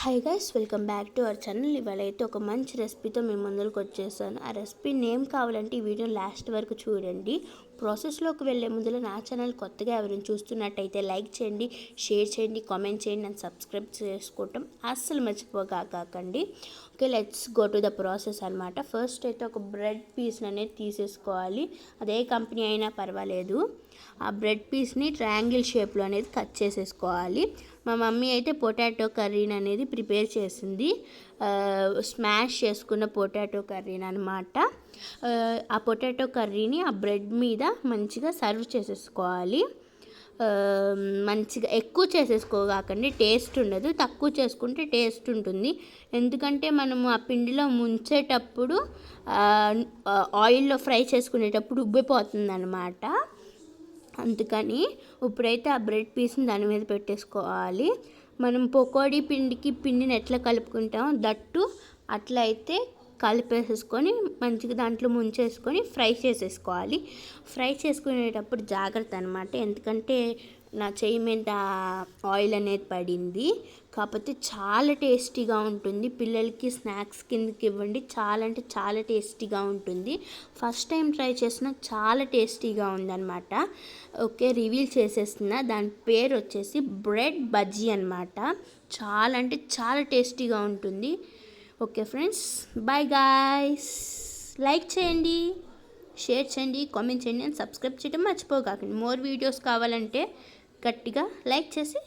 Hi guys, welcome back to our channel. ఇవాళ అయితే ఒక మంచి రెసిపీతో మేము ముందుకు వచ్చేసాను. ఆ రెసిపీ నేమ్ కావాలంటే ఈ వీడియో లాస్ట్ వరకు చూడండి. ప్రాసెస్లోకి వెళ్ళే ముందులో నా ఛానల్ కొత్తగా ఎవరైనా చూస్తున్నట్టయితే లైక్ చేయండి, షేర్ చేయండి, కామెంట్ చేయండి అండ్ సబ్స్క్రైబ్ చేసుకోవటం అస్సలు మర్చిపోకండి. Okay, let's go to the process అనమాట. ఫస్ట్ అయితే ఒక బ్రెడ్ పీస్ అనేది తీసేసుకోవాలి. అదే కంపెనీ అయినా పర్వాలేదు. ఆ బ్రెడ్ పీస్ని ట్రయాంగిల్ షేప్లో అనేది కట్ చేసేసుకోవాలి. మా మమ్మీ అయితే పొటాటో కర్రీని అనేది ప్రిపేర్ చేసింది. స్మాష్ చేసుకున్న పొటాటో కర్రీని అనమాట. ఆ పొటాటో కర్రీని ఆ బ్రెడ్ మీద మంచిగా సర్వ్ చేసేసుకోవాలి. మంచిగా ఎక్కువ చేసేసుకోకండి, టేస్ట్ ఉండదు. తక్కువ చేసుకుంటే టేస్ట్ ఉంటుంది. ఎందుకంటే మనము ఆ పిండిలో ముంచేటప్పుడు ఆయిల్లో ఫ్రై చేసుకునేటప్పుడు ఉబ్బిపోతుంది అనమాట. అందుకని ఇప్పుడైతే ఆ బ్రెడ్ పీస్ని దాని మీద పెట్టేసుకోవాలి. మనం పకోడీ పిండిని ఎట్లా కలుపుకుంటామో దట్టు అట్లా అయితే కలిపేసేసుకొని మంచిగా దాంట్లో ముంచేసుకొని ఫ్రై చేసేసుకోవాలి. ఫ్రై చేసుకునేటప్పుడు జాగ్రత్త అనమాట, ఎందుకంటే నా చెయ్యి మీద ఆయిల్ అనేది పడింది. కాకపోతే చాలా టేస్టీగా ఉంటుంది. పిల్లలకి స్నాక్స్ కిందకి ఇవ్వండి, చాలా అంటే చాలా టేస్టీగా ఉంటుంది. ఫస్ట్ టైం ట్రై చేసిన చాలా టేస్టీగా ఉందన్నమాట. ఓకే, రివీల్ చేసేస్తున్నా. దాని పేరు వచ్చేసి బ్రెడ్ బజ్జీ అనమాట. చాలా అంటే చాలా టేస్టీగా ఉంటుంది. Okay friends, bye guys. Like చేయండి, షేర్ చేయండి, కామెంట్ చేయండి అండ్ సబ్స్క్రైబ్ చేయడం మర్చిపోకండి. మోర్ వీడియోస్ కావాలంటే గట్టిగా లైక్ చేసి